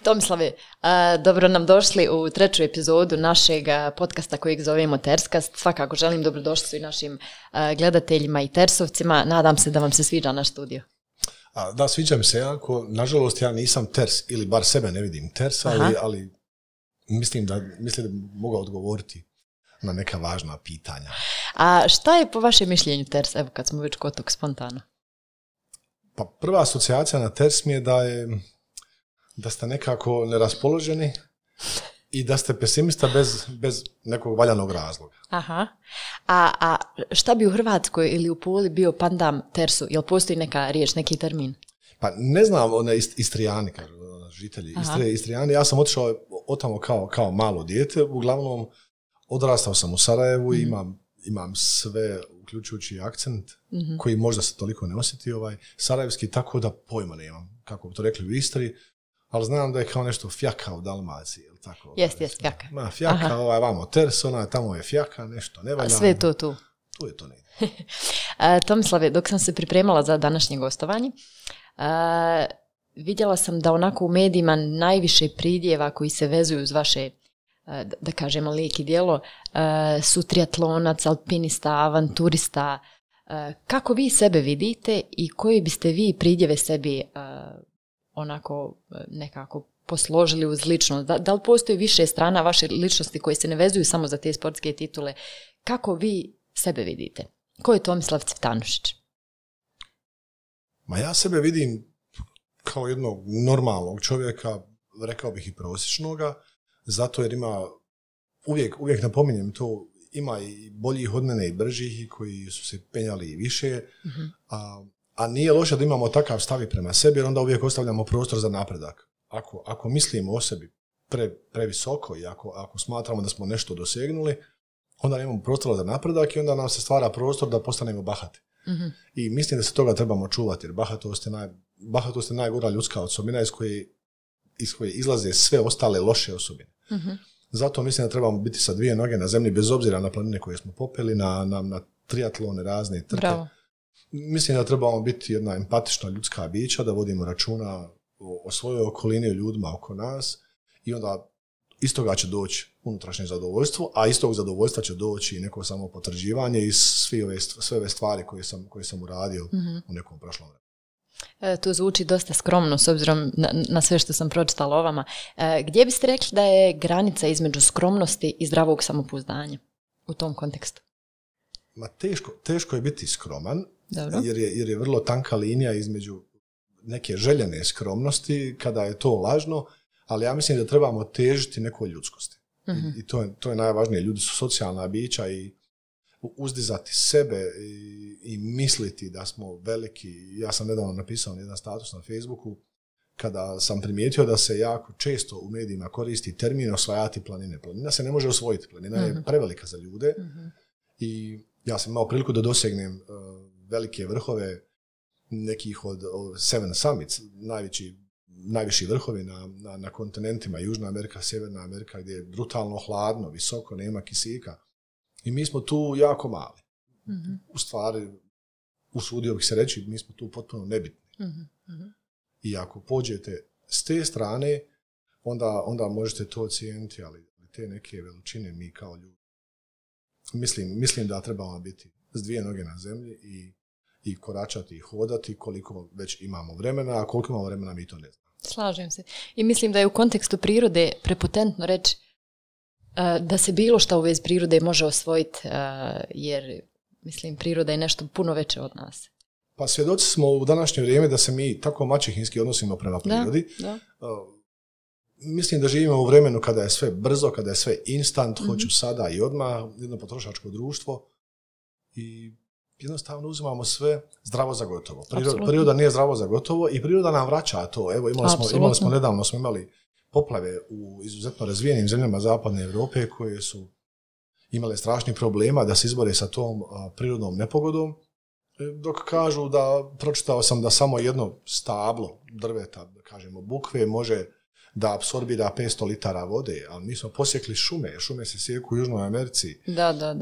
Tomislave, dobro nam došli u treću epizodu našeg podcasta kojeg zovemo Terskast. Svakako želim dobrodošlicu i našim gledateljima i tersovcima. Nadam se da vam se sviđa naš studio. Da, sviđa mi se jako. Nažalost, ja nisam ters, ili bar sebe ne vidim ters, ali mislim da mogu odgovoriti na neka važna pitanja. A šta je po vašem mišljenju ters, evo kad smo već kod tog spontano? Pa prva asocijacija na ters mi je da ste nekako neraspoloženi i da ste pesimista bez nekog valjanog razloga. Aha. A šta bi u Hrvatskoj ili u Puli bio pandam tersu? Jel postoji neka riječ, neki termin? Pa ne znam, Istrijani, kažu žitelji Istrijani. Ja sam otišao otamo kao malo dijete, uglavnom odrastao sam u Sarajevu i imam sve, uključujući akcent, koji možda se toliko ne osjeti, sarajevski, tako da pojma nemam, kako bi to rekli u Istri, ali znam da je kao nešto fjaka u Dalmaciji, jel tako? Jest, fjaka. Fjaka, vamo ters, tamo je fjaka, nešto ne valja. Sve je to tu. Tu je to ne. Tomislave, dok sam se pripremala za današnje gostovanje, vidjela sam da onako u medijima najviše pridjeva koji se vezuju uz vaše, da kažemo, lik i djelo, su triatlonac, alpinista, avanturista. Kako vi sebe vidite i koje biste vi pridjeve sebi onako nekako posložili uz ličnost? Da li postoji više strana vaše ličnosti koje se ne vezuju samo za te sportske titule? Kako vi sebe vidite? Ko je Tomislav Cvitanušić? Ma ja sebe vidim kao jednog normalnog čovjeka, rekao bih i prosječnoga, zato jer ima, uvijek napominjem to, ima i boljih od mene i bržih i koji su se penjali i više, a nije loše da imamo takav stav i prema sebi, jer onda uvijek ostavljamo prostor za napredak. Ako mislimo o sebi previsoko i ako smatramo da smo nešto dosegnuli, onda nemamo prostora za napredak i onda nam se stvara prostor da postanemo bahati. I mislim da se toga trebamo čuvati, jer bahatost je najgora ljudska osobina iz koje izlaze sve ostale loše osobine. Zato mislim da trebamo biti sa dvije noge na zemlji, bez obzira na planine koje smo popeli, na triatlone, razne trke. Bravo. Mislim da trebamo biti jedna empatična ljudska bića, da vodimo računa o svojoj okolini, o ljudima oko nas i onda iz toga će doći unutrašnje zadovoljstvo, a iz tog zadovoljstva će doći i neko samopotvrđivanje i sve ove stvari koje sam uradio u nekom prošlom vremenu. To zvuči dosta skromno s obzirom na sve što sam pročitala o vama. Gdje biste rekli da je granica između skromnosti i zdravog samopouzdanja u tom kontekstu? Ma teško je biti skroman, jer je vrlo tanka linija između neke željene skromnosti kada je to lažno, ali ja mislim da trebamo težiti nekoj ljudskosti. I to je najvažnije. Ljudi su socijalna bića i uzdizati sebe i misliti da smo veliki. Ja sam nedavno napisao jedan status na Facebooku kada sam primijetio da se jako često u medijima koristi termin osvajati planine. Planina se ne može osvojiti. Planina je prevelika za ljude i ja sam imao priliku da dosegnem velike vrhove nekih od Seven Summits, najviši vrhovi na kontinentima, Južna Amerika, Sjeverna Amerika, gdje je brutalno hladno, visoko, nema kisika. I mi smo tu jako mali. U stvari, usudio bih se reći, mi smo tu potpuno nebitni. I ako pođete s te strane, onda možete to ocijeniti, ali te neke veličine mi kao ljudi. Mislim da trebamo biti s dvije noge na zemlji i koračati i hodati koliko već imamo vremena, a koliko imamo vremena mi to ne znamo. Slažem se. I mislim da je u kontekstu prirode prepotentno reći da se bilo šta u vezi prirode može osvojiti, jer mislim priroda je nešto puno veće od nas. Pa svjedoci smo u današnje vrijeme da se mi tako maćehinski odnosimo prema prirodi. Da. Mislim da živimo u vremenu kada je sve brzo, kada je sve instant, hoću sada i odmah, jedno potrošačko društvo i jednostavno uzimamo sve zdravo za gotovo. Priroda nije zdravo za gotovo i priroda nam vraća to. Evo, nedavno smo imali poplave u izuzetno razvijenim zemljama zapadne Europe koje su imale strašnih problema da se izbore sa tom prirodnom nepogodom, dok kažu pročitao sam da samo jedno stablo drveta, da kažemo bukve, može da apsorbira 500 litara vode, ali mi smo posjekli šume se sjeku u Južnoj Americi. Da.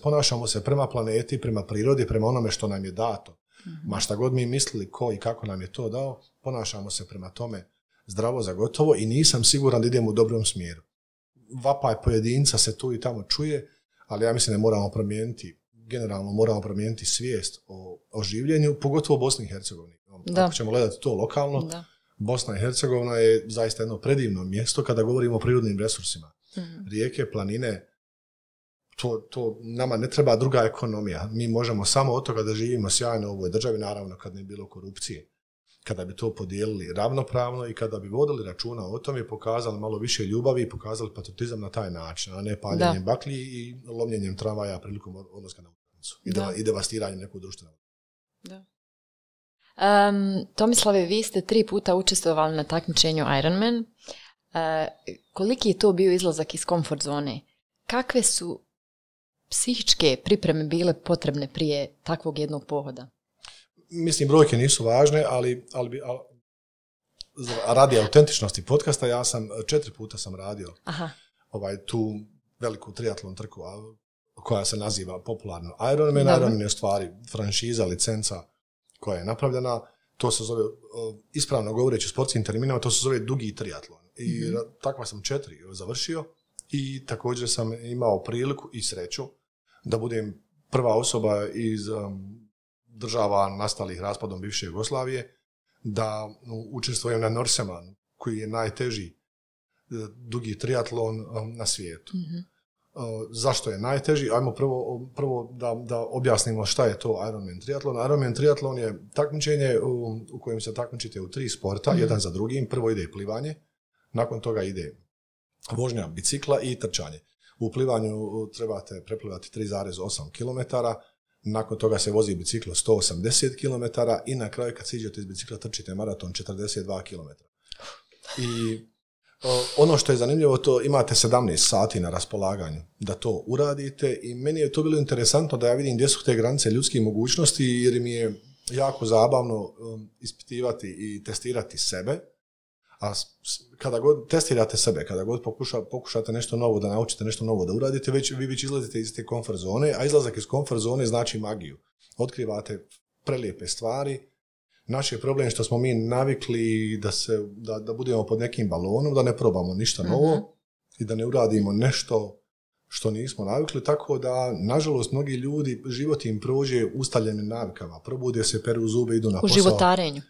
Ponašamo se prema planeti, prema prirodi, prema onome što nam je dato. Ma šta god mi mislili ko i kako nam je to dao, ponašamo se prema tome zdravo za gotovo i nisam siguran da idemo u dobrom smjeru. Vapaj pojedinca se tu i tamo čuje, ali ja mislim da generalno moramo promijeniti svijest o življenju, pogotovo u Bosni i Hercegovini. Ako ćemo gledati to lokalno, Bosna i Hercegovina je zaista jedno predivno mjesto kada govorimo o prirodnim resursima. Rijeke, planine, to nama ne treba druga ekonomija. Mi možemo samo od toga da živimo sjajno u ovoj državi, naravno kad ne bilo korupcije. Kada bi to podijelili ravnopravno i kada bi vodili računa o tome i pokazali malo više ljubavi i pokazali patriotizam na taj način, a ne paljenjem baklji i lomljenjem tramvaja prilikom odlaska na utakmicu i devastiranjem nekog društvenog. Da. Tomislave, vi ste 3 puta učestvovali na takmičenju Ironman. Koliki je to bio izlazak iz komfort zone? Kakve su psihičke pripreme bile potrebne prije takvog jednog pohoda? Mislim, brojke nisu važne, ali radi autentičnosti podcasta, ja sam 4 puta sam radio tu veliku triatlon trku koja se naziva popularno Ironman. Ironman je u stvari franšiza, licenca koja je napravljena. To se zove, ispravno govoreći sportskim terminama, to se zove dugi triatlon. I takva sam 4 završio i također sam imao priliku i sreću da budem prva osoba iz država nastalih raspadom bivše Jugoslavije, da učestvujem na Norseman, koji je najteži dugi triatlon na svijetu. Zašto je najteži? Ajmo prvo da objasnimo šta je to Ironman triatlon. Ironman triatlon je takmičenje u kojem se takmičite u 3 sporta, jedan za drugim. Prvo ide plivanje, nakon toga ide vožnja bicikla i trčanje. U plivanju trebate preplivati 3,8 km, nakon toga se vozi biciklo 180 km i na kraju kad siđete iz bicikla trčite maraton 42 km. I ono što je zanimljivo, to imate 17 sati na raspolaganju da to uradite i meni je to bilo interesantno da ja vidim gdje su te granice ljudskih mogućnosti, jer mi je jako zabavno ispitivati i testirati sebe. A kada god testirate sebe, kada god pokušate nešto novo da naučite, nešto novo da uradite, vi već izlazite iz te komfort zone, a izlazak iz komfort zone znači magiju. Otkrivate prelijepe stvari. Naš je problem što smo mi navikli da budemo pod nekim balonom, da ne probamo ništa novo i da ne uradimo nešto što nismo navikli, tako da, nažalost, mnogi ljudi, život im prođe ustaljenim navikama. Probude se, peru zube, idu na posao. U životarenju.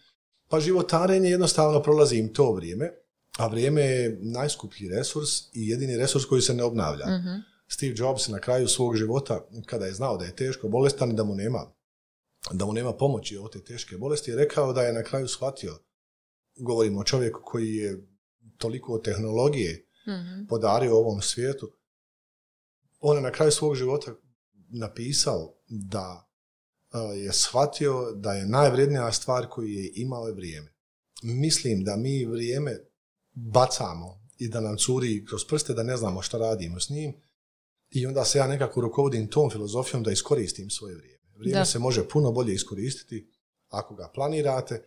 Pa životarenje jednostavno prolazi im to vrijeme, a vrijeme je najskuplji resurs i jedini resurs koji se ne obnavlja. Steve Jobs na kraju svog života, kada je znao da je teško bolestan i da mu nema pomoći od te teške bolesti, je rekao da je na kraju shvatio, govorimo o čovjeku koji je toliko tehnologije podario ovom svijetu, on je na kraju svog života napisao da je shvatio da je najvrijednija stvar koju je imao je vrijeme. Mislim da mi vrijeme bacamo i da nam curi kroz prste, da ne znamo šta radimo s njim, i onda se ja nekako rukovodim tom filozofijom da iskoristim svoje vrijeme. Vrijeme se može puno bolje iskoristiti ako ga planirate.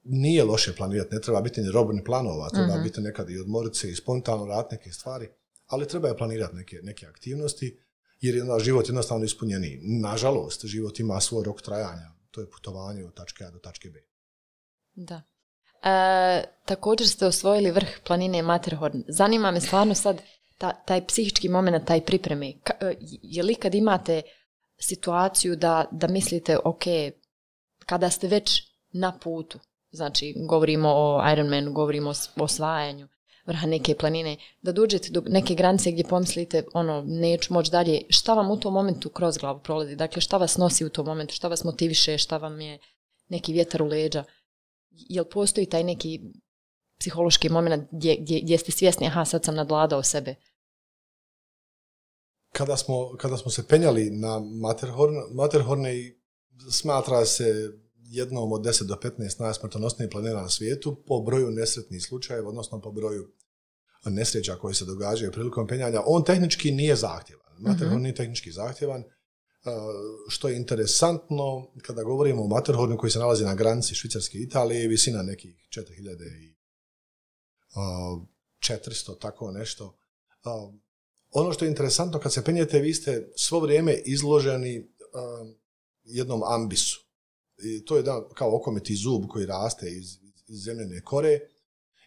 Nije loše planirati, ne treba biti ni robnih planova, treba biti nekad i odmorit se i spontano raditi neke stvari, ali treba je planirati neke aktivnosti, jer je onda život jednostavno ispunjeniji. Nažalost, život ima svoj rok trajanja. To je putovanje od tačke A do tačke B. Da. Također ste osvojili vrh planine Matterhorn. Zanima me stvarno sad taj psihički moment, taj pripreme. Je li kad imate situaciju da mislite, ok, kada ste već na putu, znači govorimo o Ironmanu, govorimo o osvajanju vrha neke planine, da dođete do neke granice gdje pomislite, neću moći dalje, šta vam u tom momentu kroz glavu prolazi? Dakle, šta vas nosi u tom momentu, šta vas motiviše, šta vam je neki vjetar u leđa? Jel postoji taj neki psihološki moment gdje ste svjesni, aha, sad sam nadvladao sebe? Kada smo se penjali na Matterhorn smatra se jednom od 10 do 15 najsmrtonosnijih planina na svijetu po broju nesretnih slučajeva, odnosno po broju nesreća koje se događaju prilikom penjanja. On tehnički nije zahtjevan. Matterhorn nije tehnički zahtjevan. Što je interesantno, kada govorimo o Matterhornu koji se nalazi na granici Švicarske i Italije, visina nekih 4400, tako nešto. Ono što je interesantno, kad se penjete, vi ste svo vrijeme izloženi jednom ambisu. I to je kao okomiti zub koji raste iz zemljene kore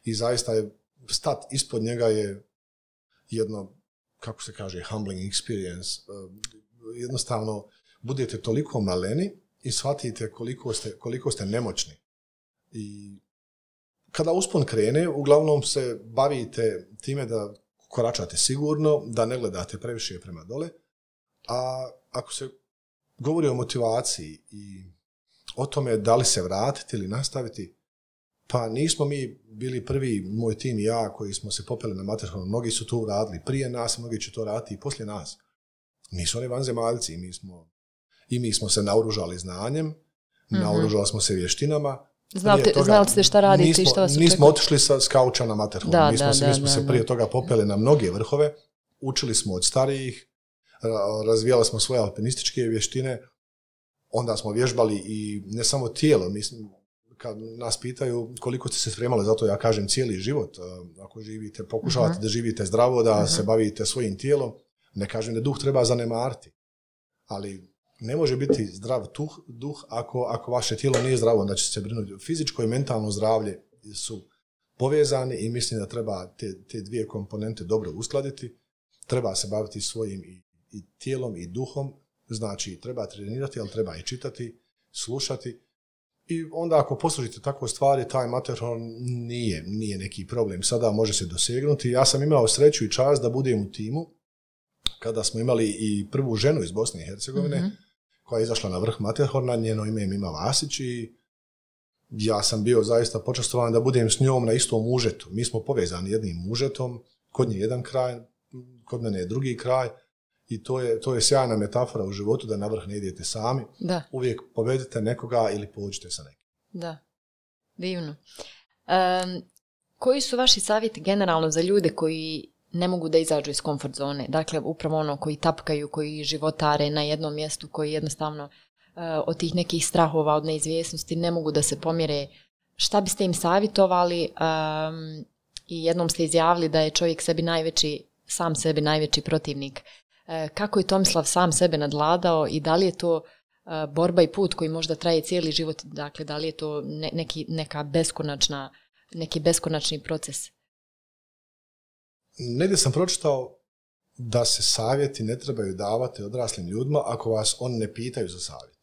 i zaista je stat ispod njega je jedno, kako se kaže, humbling experience. Jednostavno, budete toliko maleni i shvatite koliko ste nemoćni. I kada uspon krene, uglavnom se bavite time da koračate sigurno, da ne gledate previše prema dole, a ako se govori o motivaciji i o tome da li se vratiti ili nastaviti, pa nismo mi bili prvi, moj tim i ja, koji smo se popeli na Matterhorn. Mnogi su to radili prije nas, mnogi će to raditi i poslije nas. Nisu oni vanzemaljci, mi smo se naoružali znanjem, naoružali smo se vještinama. Znali ste šta radite i šta vas očekuje. Nismo otišli s kauča na Matterhorn. Mi smo se prije toga popeli na mnoge vrhove, učili smo od starijih, razvijali smo svoje alpinističke vještine, onda smo vježbali i ne samo tijelo, kad nas pitaju koliko ste se spremali, zato ja kažem cijeli život. Ako živite, pokušavate da živite zdravo, da se bavite svojim tijelom, ne kažem da duh treba zanemariti, ali ne može biti zdrav duh ako vaše tijelo nije zdravo, onda će se brinuti. Fizičko i mentalno zdravlje su povezani i mislim da treba te dvije komponente dobro uskladiti. Treba se baviti svojim i tijelom i duhom, znači treba trenirati, ali treba i čitati, slušati. I onda ako poslužite tako stvari, taj Matterhorn nije neki problem. Sada može se dosegnuti. Ja sam imao sreću i čast da budem u timu kada smo imali i prvu ženu iz Bosne i Hercegovine, koja je izašla na vrh Matterhorna, njeno ime je Mima Vasić i ja sam bio zaista počastovan da budem s njom na istom užetu. Mi smo povezani jednim užetom, kod nje jedan kraj, kod mene je drugi kraj i to je sjajna metafora u životu da na vrh ne idete sami. Da. Uvijek povedite nekoga ili pođite sa nekim. Da, divno. Koji su vaši savjeti generalno za ljude koji ne mogu da izađu iz komfort zone? Dakle, upravo koji tapkaju, koji životare na jednom mjestu, koji jednostavno od tih nekih strahova, od neizvjesnosti ne mogu da se pomjere. Šta biste im savjetovali? I jednom ste izjavili da je čovjek sam sebi najveći protivnik. Kako je Tomislav sam sebe nadvladao i da li je to borba i put koji možda traje cijeli život? Dakle, da li je to neki beskonačni proces? Negdje sam pročitao da se savjeti ne trebaju davati odraslim ljudima ako vas oni ne pitaju za savjet.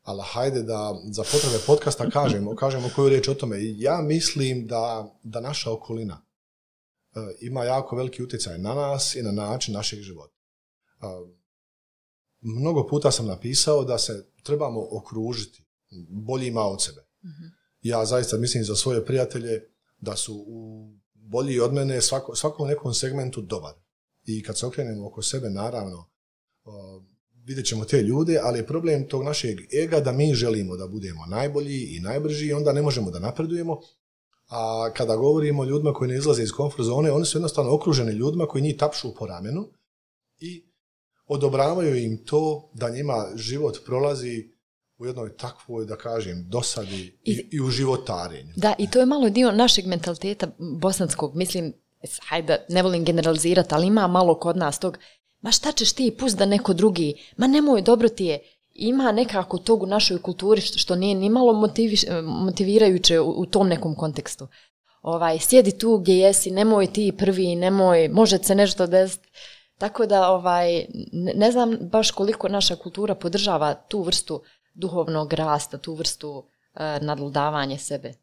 Ali hajde da za potrebe podcasta kažemo koju riječ o tome. Ja mislim da naša okolina ima jako veliki utjecaj na nas i na način našeg života. Mnogo puta sam napisao da se trebamo okružiti boljima od sebe. Ja zaista mislim za svoje prijatelje da su bolji od mene svakom nekom segmentu dobar. I kad se okrenemo oko sebe, naravno, vidjet ćemo te ljude, ali je problem tog našeg ega da mi želimo da budemo najbolji i najbrži i onda ne možemo da napredujemo. A kada govorimo o ljudima koji ne izlaze iz komfort zone, oni su jednostavno okruženi ljudima koji njih tapšu po ramenu i odobravaju im to da njima život prolazi u jednoj takvoj, da kažem, dosadi i u životarenju. Da, i to je malo dio našeg mentaliteta bosanskog. Mislim, hajde, ne volim generalizirati, ali ima malo kod nas tog, ma šta ćeš ti, pusti da neko drugi, ma nemoj, dobro ti je. Ima nekako tog u našoj kulturi što nije ni malo motivirajuće u tom nekom kontekstu. Sjedi tu gdje jesi, nemoj ti prvi, nemoj, može se nešto desiti. Tako da ne znam baš koliko naša kultura podržava tu vrstu duhovnog rasta, tu vrstu nadvladavanja sebe.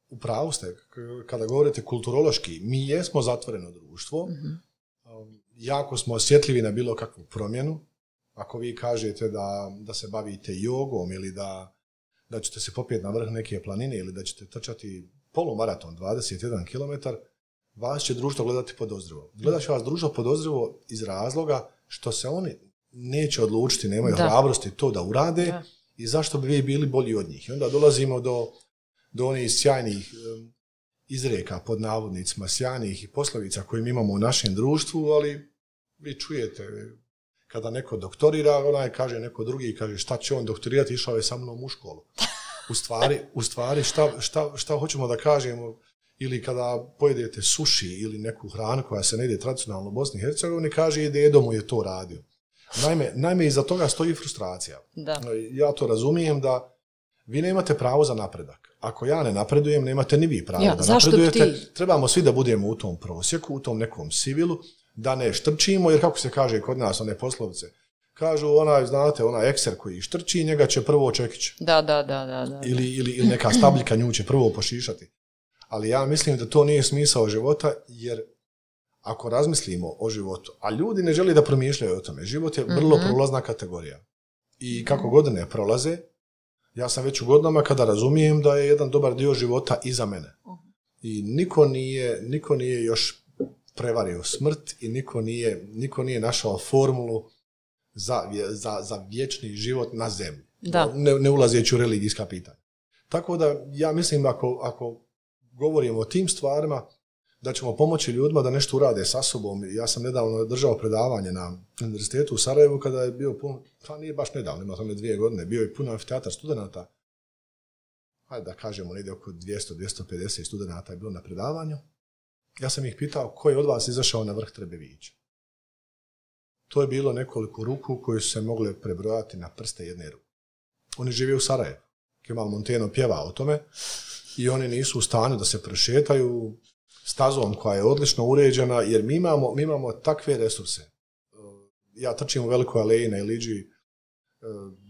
U pravu ste, kada govorite kulturološki, mi jesmo zatvoreno društvo, jako smo osjetljivi na bilo kakvu promjenu. Ako vi kažete da se bavite jogom ili da ćete se popijeti na vrh neke planine ili da ćete trčati polumaraton 21 km, vas će društvo gledati podozrivo. Gledat će vas društvo podozrivo iz razloga što se oni neće odlučiti, nemaju hrabrosti to da urade i zašto bi vi bili bolji od njih. I onda dolazimo do onih sjajnih izreka, pod navodnicima, sjajnih i poslovica koje mi imamo u našem društvu, ali vi čujete kada neko doktorira, onaj kaže neko drugi, kaže šta će on doktorirati, išao je sa mnom u školu. U stvari šta hoćemo da kažemo, ili kada pojedete suši ili neku hranu koja se ne jede tradicionalno u Bosni i Hercegovini, kaže dedo mu je to radio. Naime, iza toga stoji frustracija. Da. Ja to razumijem da vi nemate pravo za napredak. ako ja ne napredujem, nemate ni vi pravo da napredujete. Trebamo svi da budemo u tom prosjeku, u tom nekom sivilu, da ne štrčimo, jer kako se kaže kod nas, one poslovice, kažu onaj ekser koji štrči, njega će prvo čekić. Da. Ili neka stabljika nju će prvo pošišati. Ali ja mislim da to nije smisao života, jer ako razmislimo o životu, a ljudi ne žele da promišljaju o tome, život je vrlo prolazna kategorija. I kako godine prolaze, ja sam već u godinama kada razumijem da je jedan dobar dio života iza mene. I niko nije još prevario smrt i niko nije našao formulu za vječni život na zemlji. Ne ulazeći u religijska pitanja. Tako da ja mislim ako govorimo o tim stvarima, da ćemo pomoći ljudima da nešto urade sa sobom. Ja sam nedavno držao predavanje na univerzitetu u Sarajevu kada je bio nije baš nedavno, ima tome 2 godine, bio je puno amfiteatar studenata. Hajde da kažemo, negdje oko 200-250 studenata je bilo na predavanju. Ja sam ih pitao ko je od vas izašao na vrh Trebevića. To je bilo nekoliko ruku koje su se mogle prebrojati na prste jedne ruke. Oni žive u Sarajevu. Kemal Monteno pjeva o tome i oni nisu u stanju da se prošetaju stazom koja je odlično uređena, jer mi imamo takve resurse. Ja trčim u Velikoj aleji na Iliđi,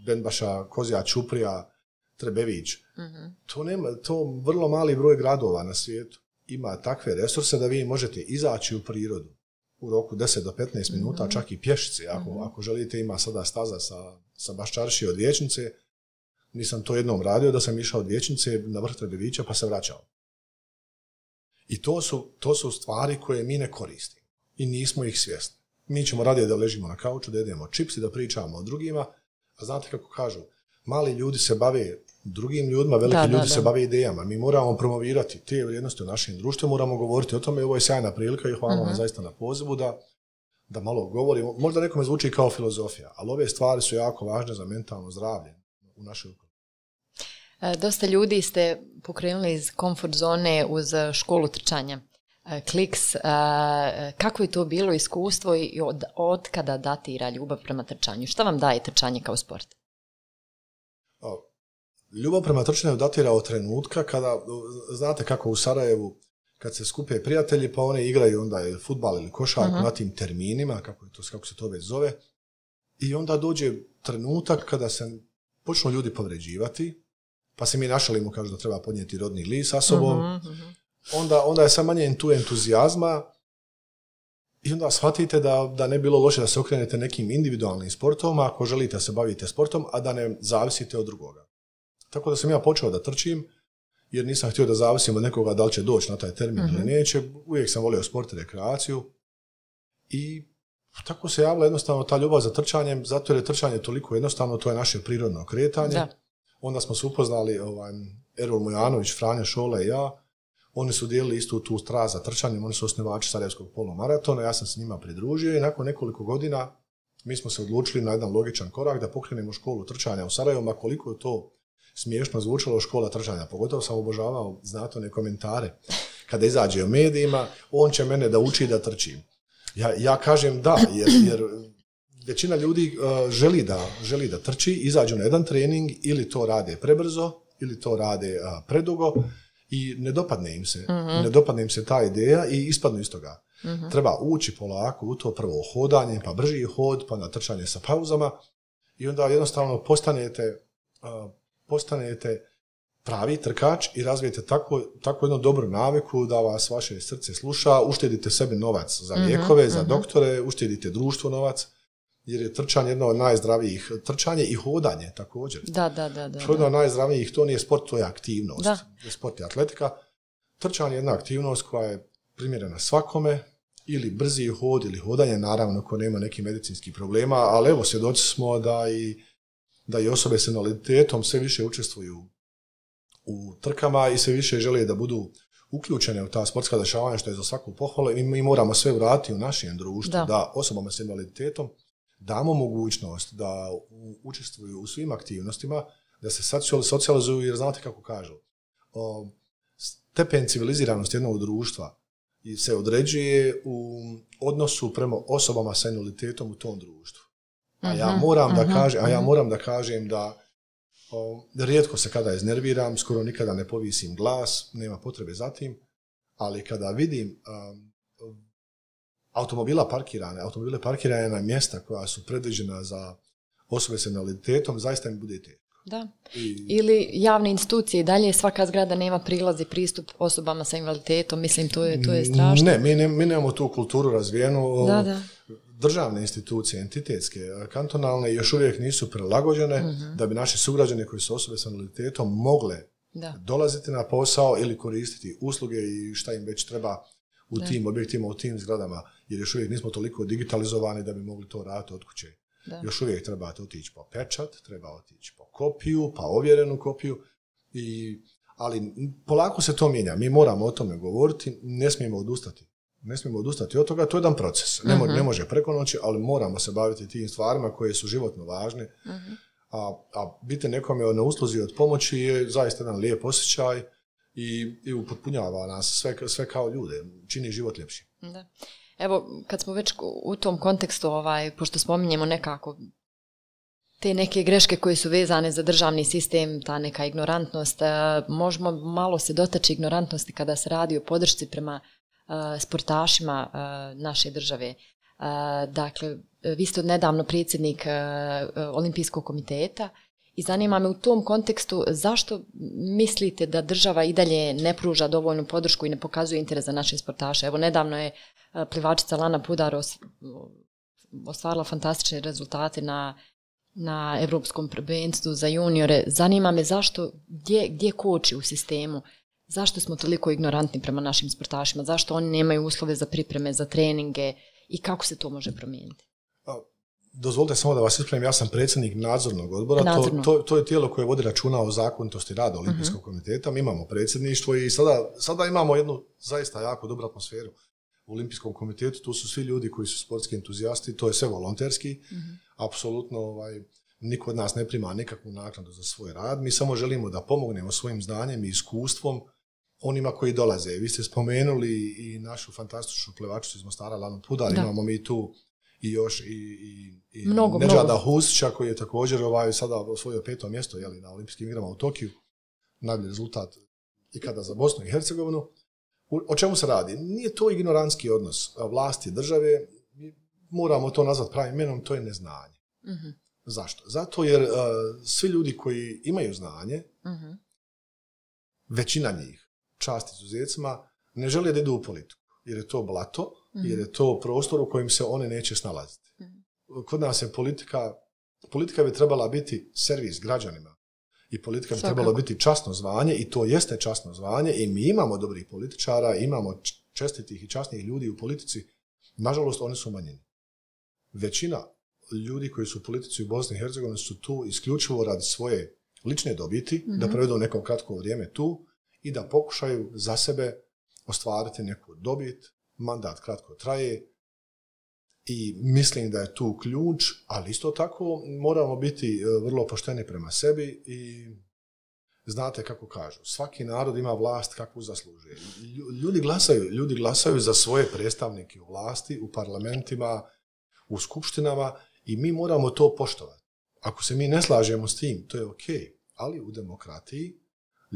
Benbaša, Kozija, Čuprija, Trebević. To vrlo mali broj gradova na svijetu ima takve resurse da vi možete izaći u prirodu u roku 10 do 15 minuta, čak i pješice. Ako želite, ima sada staza sa Baščaršije od Vijećnice. Nisam to jednom radio, da sam išao od Vijećnice na vrh Trebevića pa se vraćao. I to su stvari koje mi ne koristimo i nismo ih svjesni. Mi ćemo radije da ležimo na kauču, da jedemo čips i da pričamo o drugima, a znate kako kažu, mali ljudi se bave drugim ljudima, veliki ljudi se bave idejama. Mi moramo promovirati te vrijednosti u našem društvu, moramo govoriti o tome i ovo je sjajna prilika i hvala vam zaista na pozivu da malo govorimo. Možda nekome zvuči kao filozofija, ali ove stvari su jako važne za mentalno zdravlje u našoj okolini. Dosta ljudi ste pokrenuli iz komfort zone uz školu trčanja. Kliks, kako je to bilo iskustvo i od kada datira ljubav prema trčanju? Šta vam daje trčanje kao sport? Ljubav prema trčanju datira od trenutka kada, znate kako u Sarajevu, kad se skupe prijatelji pa oni igraju onda ili fudbal ili košarku na tim terminima, kako se to već zove, i onda dođe trenutak kada se počnu ljudi povređivati, pa se mi našalimo, kažu da treba podnijeti rodni list sa sobom, onda je sad manje entuzijazma i onda shvatite da ne bi bilo loše da se okrenete nekim individualnim sportom ako želite da se bavite sportom, a da ne zavisite od drugoga. Tako da sam ja počeo da trčim, jer nisam htio da zavisim od nekoga da li će doći na taj termin ili neće. Uvijek sam volio sport i rekreaciju i tako se javila jednostavno ta ljubav za trčanjem, zato jer je trčanje toliko jednostavno, to je naše prirodno kretanje. Da. Onda smo se upoznali Erol Mujanović, Franjo Šola i ja. Oni su dijelili istu tu strast za trčanjem, oni su osnivači Sarajevskog polumaratona, ja sam s njima pridružio i nakon nekoliko godina mi smo se odlučili na jedan logičan korak da pokrenemo školu trčanja u Sarajevu, a koliko je to smiješno zvučalo škola trčanja. Pogotovo sam obožavao, znate, one komentare. Kada izađe u medijima, on će mene da uči da trčim. Ja kažem da, jer većina ljudi želi da trči, izađu na jedan trening, ili to rade prebrzo, ili to rade predugo i ne dopadne im se ta ideja i ispadnu iz toga. Treba ući polako u to, prvo hodanje, pa brži hod, pa na trčanje sa pauzama i onda jednostavno postanete pravi trkač i razvijete tako jednu dobru naviku da vas vaše srce sluša, uštedite sebi novac za lijekove, za doktore, uštedite društvo novac, jer je trčanje jedno od najzdravijih, trčanje i hodanje također. Da. Jedno od najzdravijih, to nije sport, to je aktivnost. Sport je atletika. Trčanje je jedna aktivnost koja je primjerena svakome, ili brzi hod ili hodanje, naravno ko nema nekih medicinskih problema, ali evo svjedoci smo da i osobe s invaliditetom sve više učestvuju u trkama i sve više žele da budu uključene u ta sportska dešavanja, što je za svaku pohvalu, i mi moramo sve vratiti u našem društvu, da osobama s invaliditetom damo mogućnost da učestvuju u svim aktivnostima, da se socijalizuju, jer znate kako kažu, stepen civiliziranosti jednog društva se određuje u odnosu prema osobama sa invaliditetom u tom društvu. A ja moram da kažem da Rijetko se kada iznerviram, skoro nikada ne povisim glas, nema potrebe za tim, ali kada vidim automobile parkirane na mjesta koja su predviđena za osobe s invaliditetom, zaista mi bude teško. Da. Ili javne institucije i dalje svaka zgrada nema prilaz i pristup osobama sa invaliditetom, mislim to je strašno. Ne, mi nemamo tu kulturu razvijenu. Da. Državne institucije, entitetske, kantonalne još uvijek nisu prilagođene da bi naši sugrađani koji su osobe s invaliditetom mogle dolaziti na posao ili koristiti usluge i šta im već treba u tim objektima, u tim zgradama, jer još uvijek nismo toliko digitalizovani da bi mogli to raditi od kuće. Da. Još uvijek trebate otići po pečat, treba otići po kopiju, pa ovjerenu kopiju, ali polako se to mijenja. Mi moramo o tome govoriti, ne smijemo odustati od toga, to je jedan proces. Ne može preko noći, ali moramo se baviti tim stvarima koje su životno važne. A biti nekome na usluzi od pomoći je zaista jedan lijep osjećaj i upotpunjava nas sve kao ljude, čini život ljepši. Da. Evo, kad smo već u tom kontekstu, pošto spominjemo nekako te neke greške koje su vezane za državni sistem, ta neka ignorantnost, možemo malo se dotaći ignorantnosti kada se radi o podršci prema sportašima naše države. Dakle, vi ste nedavno predsjednik Olimpijskog komiteta i zanima me u tom kontekstu zašto mislite da država i dalje ne pruža dovoljnu podršku i ne pokazuje interes za naše sportaše. Evo, nedavno je plivačica Lana Pudar ostvarila fantastične rezultate na Europskom prvenstvu za juniore. Zanima me zašto, gdje koči u sistemu, zašto smo toliko ignorantni prema našim sportašima, zašto oni nemaju uslove za pripreme, za treninge i kako se to može promijeniti? Dozvolite samo da vas ispravim, ja sam predsjednik nadzornog odbora, to je tijelo koje vodi računa o zakonitosti rada Olimpijskog komiteta, mi imamo predsjedništvo i sada imamo jednu zaista jako dobru atmosferu u Olimpijskom komitetu, tu su svi ljudi koji su sportski entuzijasti, to je sve volonterski, apsolutno niko od nas ne prima nikakvu naknadu za svoj rad, mi samo želimo da pomognemo svojim znanjem i iskustvom onima koji dolaze. Vi ste spomenuli i našu fantastičnu plevačicu iz Mostara, Lanu Pudar, imamo mi tu i još i Nedžada Husića koji je također sada osvojio 5. mjesto na olimpijskim igrama u Tokiju, najbolji rezultat ikada za Bosnu i Hercegovinu. O čemu se radi? Nije to ignorantski odnos vlasti države, moramo to nazvati pravim imenom, to je neznanje. Zašto? Zato jer svi ljudi koji imaju znanje, većina njih, čast izuzecima, ne žele da idu u politiku, jer je to blato, jer je to prostor u kojem se one neće snalaziti. Kod nas je politika bi trebala biti servis građanima i politika bi trebala biti časno zvanje i to jeste časno zvanje i mi imamo dobrih političara, imamo čestitih i časnih ljudi u politici, nažalost oni su manjini. Većina ljudi koji su u politici u Bosni i Hercegovini su tu isključivo radi svoje lične dobiti, da provedu neko kratko vrijeme tu i da pokušaju za sebe ostvariti neku dobit, mandat kratko traje i mislim da je tu ključ, ali isto tako moramo biti vrlo pošteni prema sebi i znate kako kažu, svaki narod ima vlast kakvu zaslužuje. Ljudi glasaju za svoje predstavnike u vlasti, u parlamentima, u skupštinama i mi moramo to poštovati. Ako se mi ne slažemo s tim, to je ok, ali u demokratiji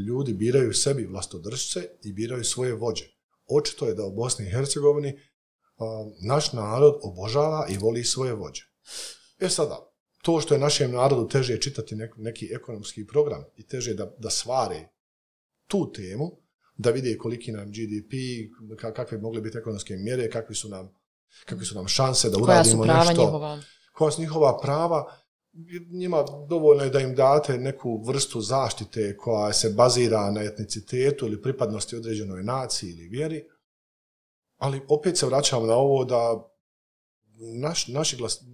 ljudi biraju sebi vlastodršce i biraju svoje vođe. Očito je da u Bosni i Hercegovini naš narod obožava i voli svoje vođe. Sada, to što je našem narodu teže čitati neki ekonomski program i teže da svare tu temu, da vide koliki nam GDP, kakve bi mogle biti ekonomske mjere, kakve su nam šanse da uradimo nešto. Koja su njihova prava, njima dovoljno je da im date neku vrstu zaštite koja se bazira na etnicitetu ili pripadnosti određenoj naciji ili vjeri, ali opet se vraćamo na ovo da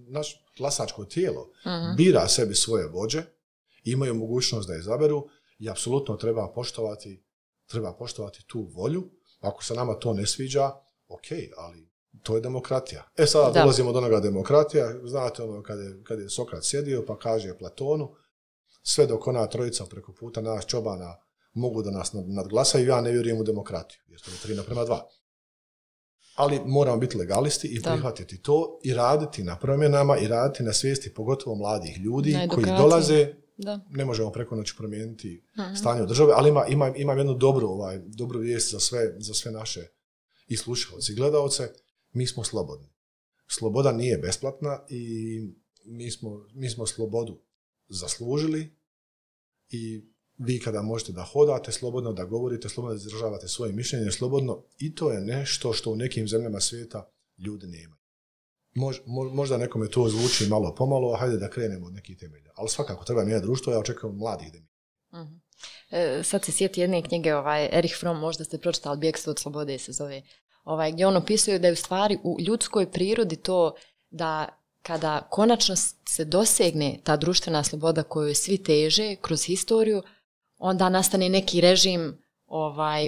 naš glasačko tijelo bira sebi svoje vođe, imaju mogućnost da izaberu i apsolutno treba poštovati tu volju. Ako se nama to ne sviđa, ok, ali to je demokratija. Sada dolazimo do onoga demokratija, znate kad je Sokrat sjedio pa kaže Platonu, sve dok ona trojica preko puta nas čobana mogu da nas nadglasaju, ja ne vjerujem u demokratiju, jer to je 3:2. Ali moramo biti legalisti i prihvatiti to i raditi na promjenama i raditi na svijesti pogotovo mladih ljudi koji dolaze ne možemo preko noći promijeniti stanje u državi, ali imam jednu dobru vijest za sve naše i slušalce i gledalce. Mi smo slobodni. Sloboda nije besplatna i mi smo slobodu zaslužili i vi kada možete da hodate slobodno, da govorite slobodno, da izražavate svoje mišljenje slobodno, i to je nešto što u nekim zemljama svijeta ljudi nemaju. Možda nekome to zvuči malo pomalo, a hajde da krenemo od nekih temelja. Ali svakako treba mijenjati društvo, ja očekujem mladih da mi. Sad se sjeti jedne knjige, Erich Fromm, možda ste pročitali Bjegstvo od slobode se zove, gdje on opisuje da je u stvari u ljudskoj prirodi to da kada konačno se dosegne ta društvena sloboda koju svi teže kroz historiju, onda nastane neki režim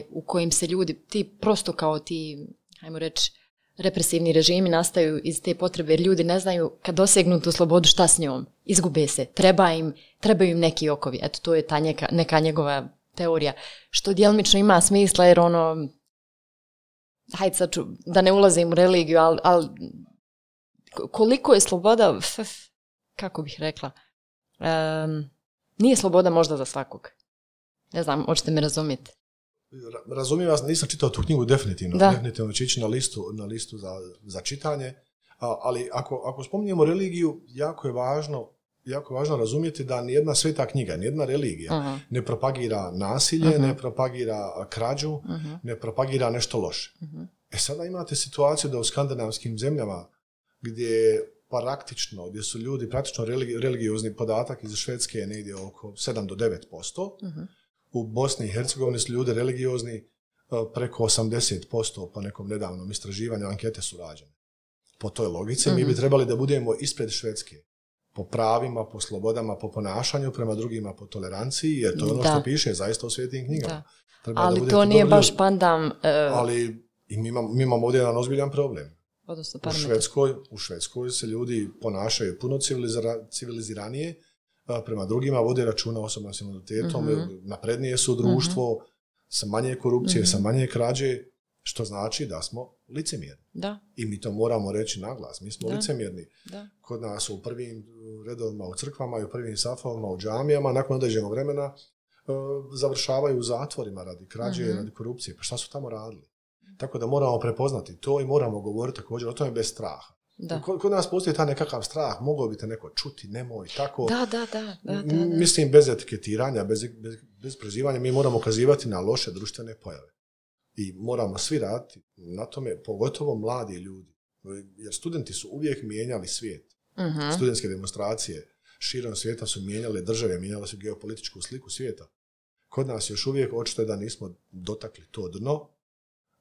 u kojem se ljudi, prosto kao ti, hajmo reći, represivni režimi nastaju iz te potrebe, jer ljudi ne znaju kad dosegnu tu slobodu šta s njom, izgube se, trebaju im neki okovi. Eto, to je ta neka njegova teorija, što djelomično ima smisla, jer hajde sad ću, da ne ulazim u religiju, ali koliko je sloboda, kako bih rekla, nije sloboda možda za svakog. Ne znam, hoćete me razumjeti. Razumijem vas, nisam čitao tu knjigu definitivno. Definitivno će ići na listu za čitanje, ali ako spominjemo religiju, jako je važno razumjeti da nijedna sveta knjiga, nijedna religija ne propagira nasilje, ne propagira krađu, ne propagira nešto loše. Sada imate situaciju da u skandinavskim zemljama gdje su ljudi praktično religiozni, podatak iz Švedske je negdje oko 7 do 9%. U Bosni i Hercegovini su ljudi religiozni preko 80%, po nekom nedavnom istraživanju, ankete su rađene. Po toj logici mi bi trebali da budemo ispred Švedske. Po pravima, po slobodama, po ponašanju prema drugima, po toleranciji, jer to je ono što piše zaista u svetim knjigama. Ali to nije baš pandam... Ali mi imamo ovdje jedan ozbiljan problem. U Švedskoj se ljudi ponašaju puno civiliziranije, prema drugima vode računa osobama s invaliditetom, naprednije su društvo, sa manje korupcije, sa manje krađe, što znači da smo licemjerni. I mi to moramo reći naglas, mi smo licemjerni. Kod nas u prvim redovima u crkvama i u prvim safovima u džamijama, nakon određenog vremena završavaju u zatvorima radi krađe i radi korupcije. Pa šta su tamo radili? Tako da moramo prepoznati to i moramo govoriti također o tome bez straha. Kod nas postoji taj nekakav strah, mogao bi te neko čuti, nemoj, tako. Mislim, bez etiketiranja, bez prezivanja, mi moramo ukazivati na loše društvene pojave. I moramo svi raditi na tome, pogotovo mladi ljudi. Jer studenti su uvijek mijenjali svijet. Studentske demonstracije širom svijeta su mijenjale države, mijenjale su geopolitičku sliku svijeta. Kod nas još uvijek očito da nismo dotakli to dno,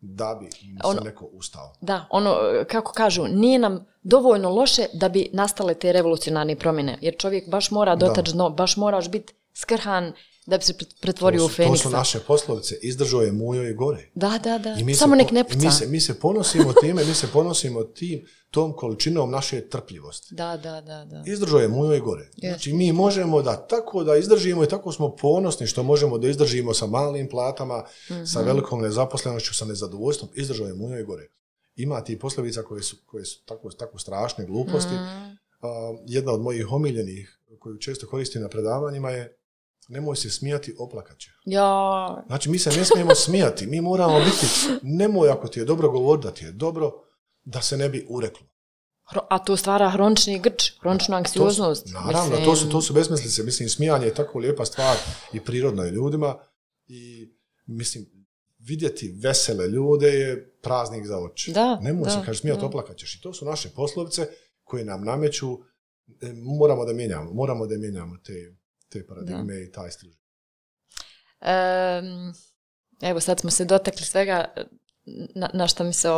da bi se neko ustao. Kako kažu, nije nam dovoljno loše da bi nastale te revolucionarne promjene, jer čovjek baš mora dotaći dno, baš moraš biti skrhan da bi se pretvorio u Feniksa. To su naše poslovice, izdržao je mujo i gore. Samo nek ne puca. Mi se ponosimo time, tom količinom naše trpljivosti. Izdržao je mujo i gore. Znači mi možemo tako da izdržimo i tako smo ponosni što možemo da izdržimo sa malim platama, sa velikom nezaposlenošću, sa nezadovoljstvom. Izdržao je mujo i gore. Ima ti poslovica koje su tako strašne gluposti. Jedna od mojih omiljenih koju često koristim na predavanjima je: nemoj se smijati, oplakat će. Znači, mi se ne smijemo smijati. Mi moramo biti, nemoj ako ti je dobro govoriti da ti je dobro, da se ne bi ureklo. A to stvara hronični grč, hroničnu anksioznost. Naravno, to su besmislice. Mislim, smijanje je tako lijepa stvar i prirodno je ljudima. I, mislim, vidjeti vesele ljude je praznik za oči. Nemoj se, kaže, smijati, oplakat ćeš. I to su naše poslovice koje nam nameću. Moramo da mijenjamo te paradigme i taj stil. Evo, sad smo se dotakli svega na što mi se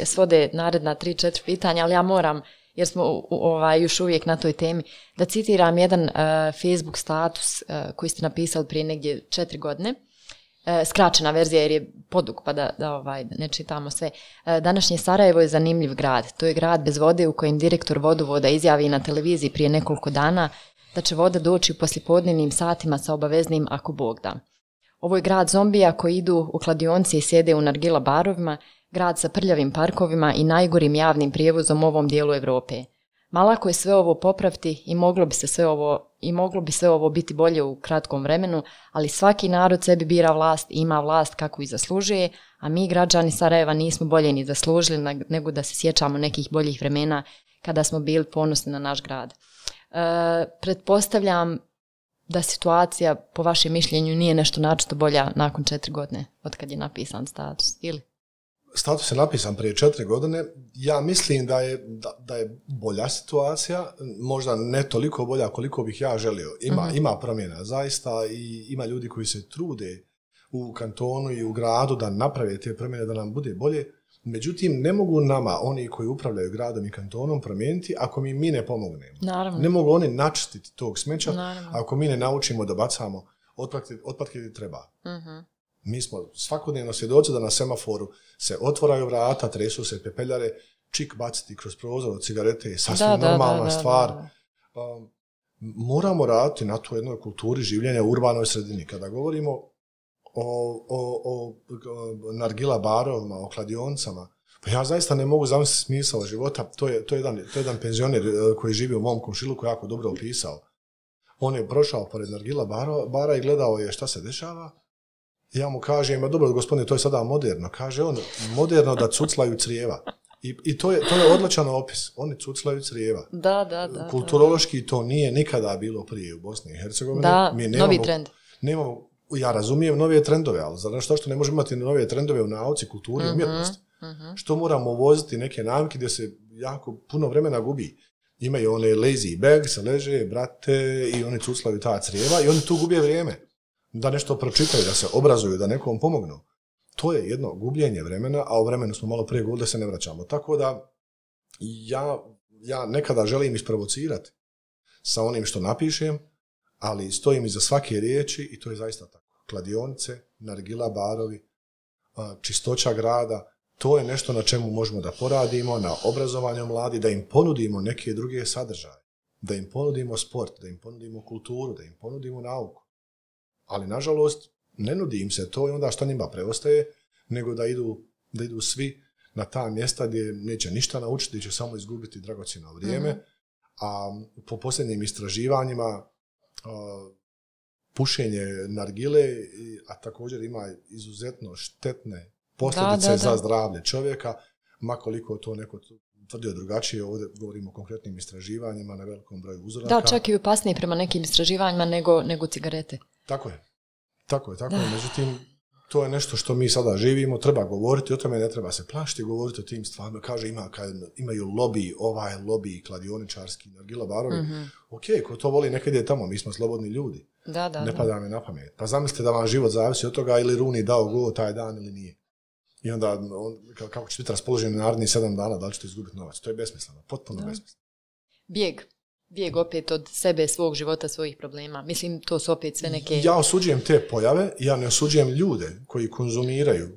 svode naredna 3-4 pitanja, ali ja moram, jer smo još uvijek na toj temi, da citiram jedan Facebook status koji ste napisali prije negdje 4 godine. Skraćena verzija jer je podug, pa da ne čitamo sve. Današnje Sarajevo je zanimljiv grad. To je grad bez vode u kojem direktor vodovoda izjavi na televiziji prije nekoliko dana da će voda doći u poslijepodnevnim satima sa obaveznim ako Bog da. Ovo je grad zombija koji idu u kladionci i sjede u nargila barovima, grad sa prljavim parkovima i najgorim javnim prijevozom u ovom dijelu Europe. Ma lako je sve ovo popraviti i moglo bi sve ovo biti bolje u kratkom vremenu, ali svaki narod sebi bira vlast i ima vlast kako i zaslužuje, a mi građani Sarajeva nismo bolje ni zaslužili nego da se sjećamo nekih boljih vremena kada smo bili ponosni na naš grad. Pretpostavljam da situacija, po vašem mišljenju, nije nešto naročito bolja nakon 4 godine od kad je napisan status, ili? Status je napisan prije 4 godine. Ja mislim da je bolja situacija, možda ne toliko bolja koliko bih ja želio. Ima promjena zaista i ima ljudi koji se trude u kantonu i u gradu da naprave te promjene da nam bude bolje. Međutim, ne mogu nama, oni koji upravljaju gradom i kantonom, promijeniti ako mi ne pomognemo. Naravno. Ne mogu oni načistiti tog smeća Naravno. ako mi ne naučimo da bacamo otpadke gdje treba. Mi smo svakodnevno svjedoci da na semaforu se otvaraju vrata, tresu se pepeljare, čik baciti kroz prozor od cigarete je sasvim normalna stvar. Moramo raditi na toj jednoj kulturi življenja u urbanoj sredini. Kada govorimo o nargila barovima, o kladionicama, pa ja zaista ne mogu zamisliti smisao života. To je jedan penzioner koji živi u mom komšiluku jako dobro opisao. On je prošao pored nargila bara i gledao je šta se dešava. Ja mu kažem, ma dobro, gospodine, to je sada moderno. Kaže on, moderno da cuclaju crijeva. I to je odličan opis. Oni cuclaju crijeva. Da. Kulturološki to nije nikada bilo prije u Bosni i Hercegovini. Da, novi trend. Ja razumijem nove trendove, ali zašto što ne možemo imati nove trendove u nauci, kulturi i umjetnosti? Što moramo uvoziti neke namke gdje se jako puno vremena gubi? Imaju one lazy bag, se leže, brate, i oni cuclaju ta crijeva i oni tu gube vrijeme. Da nešto pročitaju, da se obrazuju, da nekom pomognu. To je jedno gubljenje vremena, a o vremenu smo malo prije govorili da se ne vraćamo. Tako da ja nekada želim isprovocirati sa onim što napišem, ali stojim iza svake riječi i to je zaista tako. Kladionice, nargila barovi, čistoća grada, to je nešto na čemu možemo da poradimo, na obrazovanju mladi, da im ponudimo neke druge sadržaje, da im ponudimo sport, da im ponudimo kulturu, da im ponudimo nauku. Ali, nažalost, ne nudi im se to i onda što njima preostaje, nego da idu svi na ta mjesta gdje neće ništa naučiti, će samo izgubiti dragocjeno vrijeme. A po posljednjim istraživanjima, pušenje nargile, a također ima izuzetno štetne posljedice za zdravlje čovjeka, makoliko to neko tvrdio drugačije, ovdje govorimo o konkretnim istraživanjima na velikom broju uzoraka. Da, čak i opasnije prema nekim istraživanjima nego cigarete. Tako je. Međutim, to je nešto što mi sada živimo, treba govoriti o tome, ne treba se plašiti, govoriti o tim stvarima. Kaže, imaju lobby, lobby kladioničarski, nargila barovi. Ok, ko to voli, nekad je tamo, mi smo slobodni ljudi. Ne pada mi na pamet. Pa zamislite da vam život zavisi od toga ili Runi dao go taj dan ili nije. I onda, kako ćete biti raspoloženi narednih 7 dana, da li ćete izgubiti novac? To je besmisleno, potpuno besmisleno. Bijeg opet od sebe, svog života, svojih problema. Mislim, to su opet sve neke... Ja osuđujem te pojave, ja ne osuđujem ljude koji konzumiraju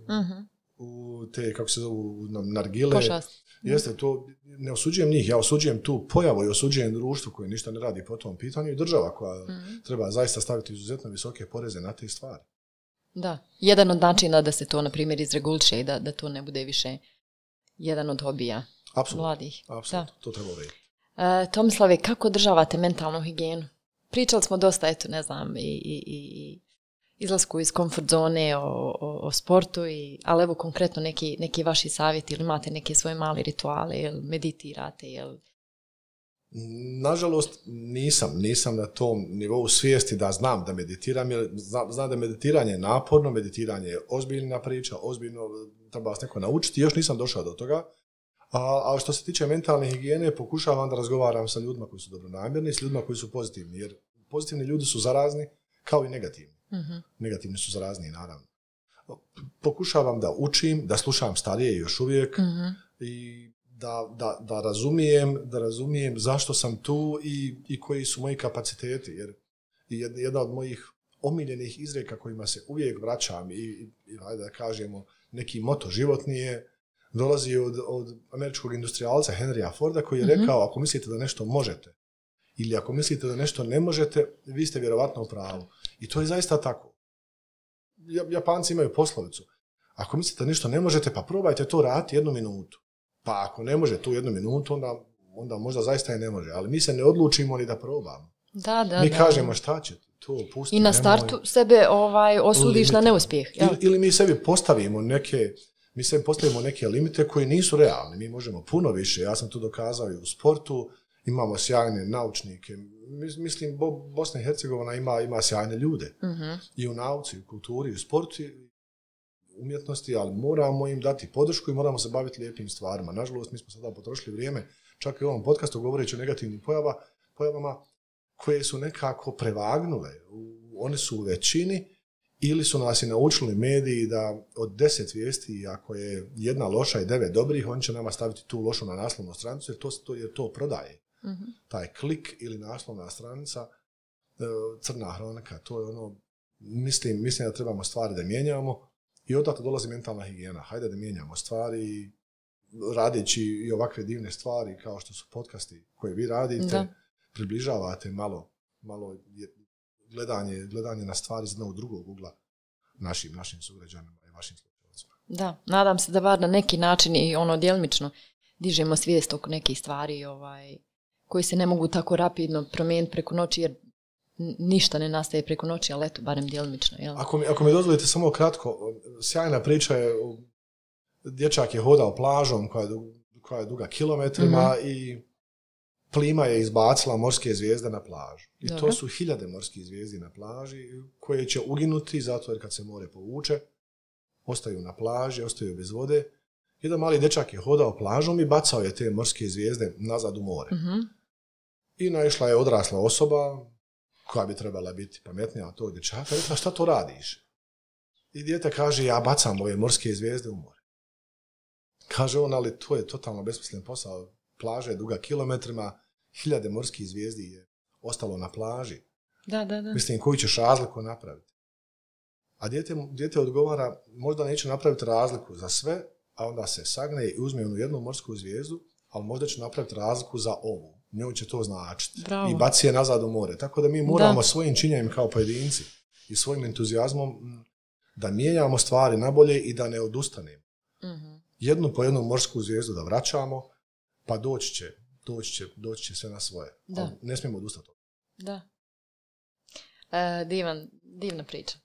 u te, kako se zovu, nargile. Pošast. Jeste, to, ne osuđujem njih, ja osuđujem tu pojavu i osuđujem društvo koje ništa ne radi po tom pitanju i država koja treba zaista staviti izuzetno visoke poreze na te stvari. Da, jedan od načina da se to, na primjer, izreguliše i da to ne bude više jedan od hobija mladih. Apsolutno, to treba urediti. Tomislave, kako održavate mentalnu higijenu? Pričali smo dosta, eto, ne znam, i izlasku iz komfort zone, o sportu, ali evo konkretno neki vaši savjeti, ili imate neke svoje male rituale, ili meditirate, ili... Nažalost, nisam na tom nivou svijesti da znam da meditiram, jer znam da meditiranje je naporno, meditiranje je ozbiljna priča, ozbiljno treba vas neko naučiti, još nisam došao do toga. A što se tiče mentalne higijene, pokušavam da razgovaram sa ljudima koji su dobronamjerni, s ljudima koji su pozitivni, jer pozitivni ljudi su zarazni kao i negativni. Negativni su zarazni, naravno. Pokušavam da učim, da slušam starije još uvijek i da razumijem zašto sam tu i koji su moji kapaciteti, jer jedna od mojih omiljenih izreka kojima se uvijek vraćam i da kažemo neki moto životni je, dolazi od američkog industrijalca Henrya Forda koji je rekao, ako mislite da nešto možete ili ako mislite da nešto ne možete, vi ste vjerovatno u pravu. I to je zaista tako. Japanci imaju poslovicu. Ako mislite da nešto ne možete, pa probajte to raditi 1 minutu. Pa ako ne može tu 1 minutu, onda možda zaista i ne može. Ali mi se ne odlučimo ni da probamo. Mi kažemo šta će to, pusti. I na startu sebe osudiš na neuspjeh. Ili mi sebi postavimo neke limite koji nisu realni. Mi možemo puno više. Ja sam to dokazao i u sportu. Imamo sjajne naučnike. Mislim, Bosna i Hercegovina ima sjajne ljude. I u nauci, i u kulturi, i u sportu, umjetnosti, ali moramo im dati podršku i moramo se baviti lijepim stvarima. Nažalost, mi smo sada potrošili vrijeme, čak i u ovom podcastu govoreći o negativnim pojavama koje su nekako prevagnule. One su u većini ili su nas i naučili mediji da od 10 vijesti, ako je jedna loša i 9 dobrih, oni će nama staviti tu lošu na naslovnu stranicu jer to prodaje. Taj klik ili naslovna stranica, crna hronika, to je ono, mislim da trebamo stvari da mijenjamo i odatle dolazi mentalna higijena. Hajde da mijenjamo stvari, radeći i ovakve divne stvari kao što su podcasti koje vi radite, približavate malo gledanje na stvari iz jednog drugog ugla našim sugrađanima i vašim slušalcima. Da, nadam se da bar na neki način i djelomično dižemo svijest oko nekih stvari koji se ne mogu tako rapidno promijeniti preko noći, jer ništa ne nastaje preko noći, ali eto, barem djelomično. Jel? Ako mi dozvolite samo kratko, sjajna priča je, dječak je hodao plažom koja je duga kilometrima i plima je izbacila morske zvijezde na plažu. I to su 1000 morskih zvijezdi na plaži koje će uginuti zato jer kad se more povuče, ostaju na plaži, ostaju bez vode. Jedan mali dječak je hodao plažom i bacao je te morske zvijezde nazad u more. I naišla je odrasla osoba koja bi trebala biti pametnija od tog dječaka, rekla, šta to radiš? I dijete kaže, ja bacam ove morske zvijezde u more. Kaže on, ali to je totalno besmislen posao. Plaža je duga kilometrima, 1000 morskih zvijezdi je ostalo na plaži. Da. Mislim, koju ćeš razliku napraviti? A dijete odgovara, možda neće napraviti razliku za sve, a onda se sagne i uzme jednu morsku zvijezdu, ali možda će napraviti razliku za ovu. Njoj će to značiti. I baci je nazad u more. Tako da mi moramo svojim činjenjem kao pojedinci i svojim entuzijazmom da mijenjamo stvari nabolje i da ne odustanemo. Jednu po jednu morsku zvijezdu da vraćamo, pa doći će sve na svoje. Ne smijemo odustati. Da. Divna priča.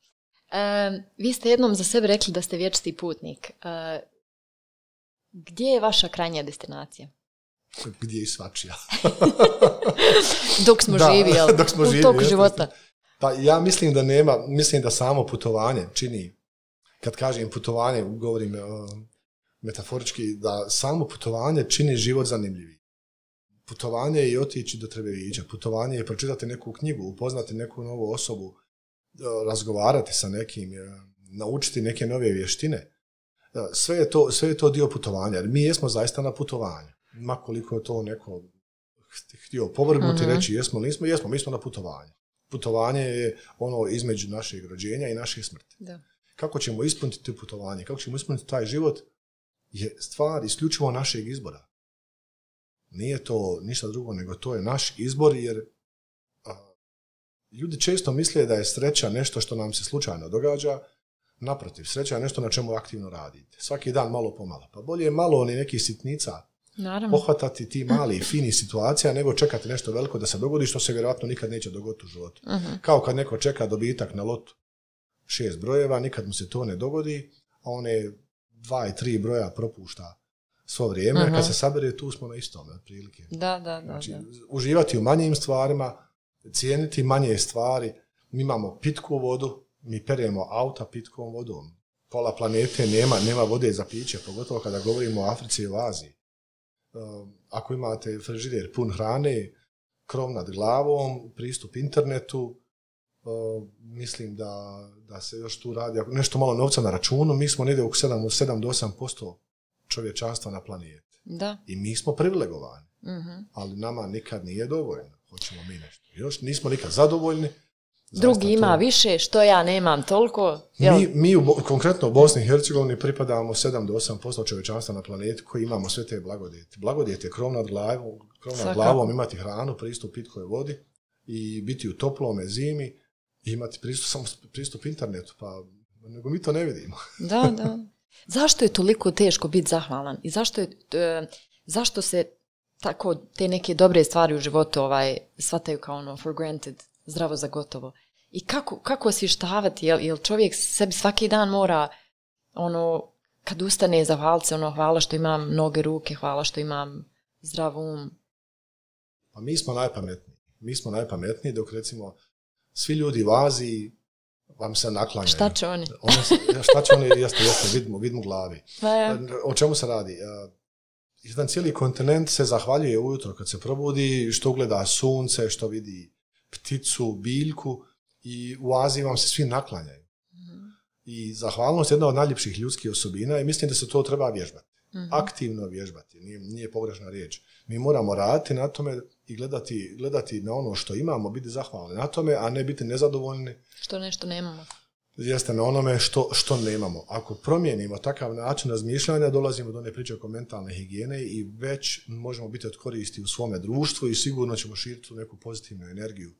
Vi ste jednom za sebe rekli da ste vječiti putnik. Gdje je vaša krajnja destinacija? Gdje je svačija. Dok smo živi, u toku života. Pa ja mislim da nema, mislim da samo putovanje čini, kad kažem putovanje, govorim metaforički, da samo putovanje čini život zanimljiviji. Putovanje je i otići do Trebevića, putovanje je pročitati neku knjigu, upoznati neku novu osobu, razgovarati sa nekim, naučiti neke nove vještine. Sve je to dio putovanja, jer mi jesmo zaista na putovanju. Ma koliko je to neko htio povrgnuti i reći jesmo li nismo, mi smo na putovanju. Putovanje je ono između našeg rođenja i naše smrti. Da. Kako ćemo ispuniti to putovanje, kako ćemo ispuniti taj život je stvar isključivo našeg izbora. Nije to ništa drugo, nego to je naš izbor, jer ljudi često misle da je sreća nešto što nam se slučajno događa. Naprotiv, sreća je nešto na čemu aktivno radite. Svaki dan malo po malo. Pa bolje je malo ni nekih sitnica pohvatati ti mali fini situacija nego čekati nešto veliko da se dogodi što se vjerojatno nikad neće dogoditi u životu. Kao kad neko čeka dobitak na lotu 6 brojeva, nikad mu se to ne dogodi, a one 2 i 3 broja propušta svo vrijeme. Kad se sabere, tu smo na istome otprilike. Znači, uživati u manjim stvarima, cijeniti manje stvari. Mi imamo pitku vodu, mi peremo auta pitkom vodom. Pola planete nema vode za piće, pogotovo kada govorimo o Africi i o Aziji. Ako imate frižider pun hrane, krov nad glavom, pristup internetu, mislim da se još tu radi nešto malo novca na računu, mi smo negdje oko 7 do 8% čovječanstva na planeti. Da. I mi smo privilegovani, ali nama nikad nije dovoljno. Hoćemo mi nešto. Još nismo nikad zadovoljni. Drugi ima više, što ja nemam toliko. Mi konkretno u Bosni i Hercegovini pripadamo 7 do 8% čovječanstva na planeti koji imamo sve te blagodeti. Blagodet je krov nad glavom, imati hranu, pristup pitkoj vodi i biti u toplome zimi i imati pristup internetu, pa nego mi to ne vidimo. Da. Zašto je toliko teško biti zahvalan i zašto se tako te neke dobre stvari u životu shvataju kao ono for granted, zdravo za gotovo. I kako osvještavati, jel čovjek sebi svaki dan mora ono, kad ustane zahvaliti se, ono, hvala što imam noge, ruke, hvala što imam zdrav um. Pa mi smo najpametniji dok recimo svi ljudi u Aziji vam se naklanjaju. Šta će oni? Šta će oni, jeste, vidimo glavi. Ja. O čemu se radi? Jedan cijeli kontinent se zahvaljuje ujutro kad se probudi, što ugleda sunce, što vidi pticu, biljku i u Aziji vam se svi naklanjaju. I zahvalnost je jedna od najljepših ljudskih osobina i mislim da se to treba vježbati. Aktivno vježbati, nije pogrešna riječ. Mi moramo raditi na tome i gledati na ono što imamo, biti zahvalni na tome, a ne biti nezadovoljni. Što nešto nemamo. Jeste na onome što nemamo. Ako promijenimo takav način razmišljanja, dolazimo do one priče oko mentalne higijene i već možemo biti od koristi u svome društvu i sigurno ćemo širiti neku pozitivnu energiju.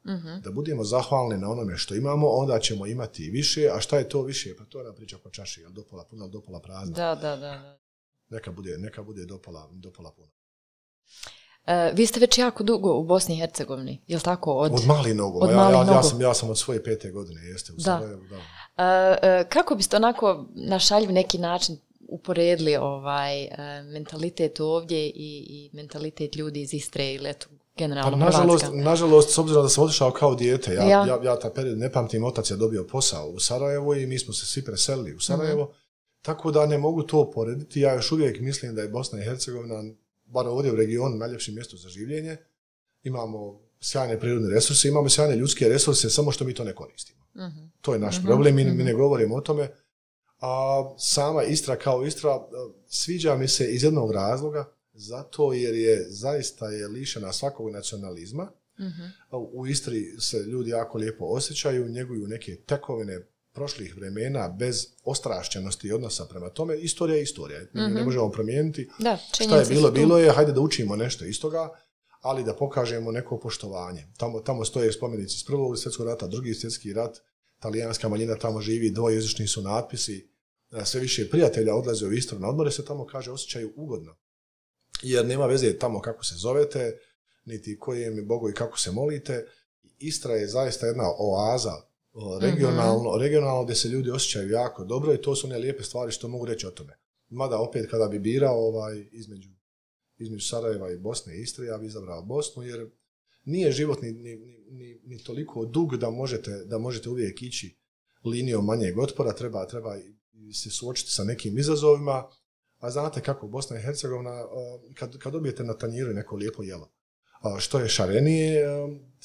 Da budemo zahvalni na onome što imamo, onda ćemo imati više, a šta je to više? Pa to je ona priča oko čaši, jel dopola puna, dopola prazna. Da. Neka bude dopola puna. Vi ste već jako dugo u Bosni i Hercegovini, je li tako? Od malih nogu. Ja sam od svoje 5. godine, jeste u Sarajevu. Kako biste onako na šaljiv neki način uporedili mentalitet ovdje i mentalitet ljudi iz Istre ili generalno Hrvatska? Nažalost, s obzirom da sam otišao kao dijete, ja taj period ne pamtim, otac je dobio posao u Sarajevu i mi smo se svi preselili u Sarajevo, tako da ne mogu to porediti. Ja još uvijek mislim da je Bosna i Hercegovina, bar ovdje u regionu, najljepše mjesto za življenje. Imamo sjajne prirodne resurse, imamo sjajne ljudske resurse, samo što mi to ne koristimo. To je naš problem, mi ne govorimo o tome. A sama Istra kao Istra sviđa mi se iz jednog razloga, zato jer je zaista lišena svakog nacionalizma. U Istri se ljudi jako lijepo osjećaju, njeguju neke tekovine prošlih vremena bez ostrašćenosti i odnosa prema tome. Istorija je istorija. Ne možemo promijeniti. Šta je bilo je, hajde da učimo nešto iz toga, ali da pokažemo neko poštovanje. Tamo stoje spomenici iz Prvog svjetskog rata, Drugi svjetski rat, talijanska manjina tamo živi, dvojezični su natpisi, sve više prijatelja odlaze u Istru na odmore, se tamo kaže osjećaju ugodno. Jer nema veze tamo kako se zovete, niti kojem je Bogu i kako se molite. Istra je zaista jedna oaza regionalno gdje se ljudi osjećaju jako dobro i to su one lijepe stvari što mogu reći o tome. Mada opet kada bi birao između Sarajeva i Bosne i Istre, ja bi izabrao Bosnu jer nije život ni toliko dug da možete uvijek ići linijom manjeg otpora, treba se suočiti sa nekim izazovima, a znate kako Bosna i Hercegovina, kad dobijete na tanjiru neko lijepo jelo, što je šarenije,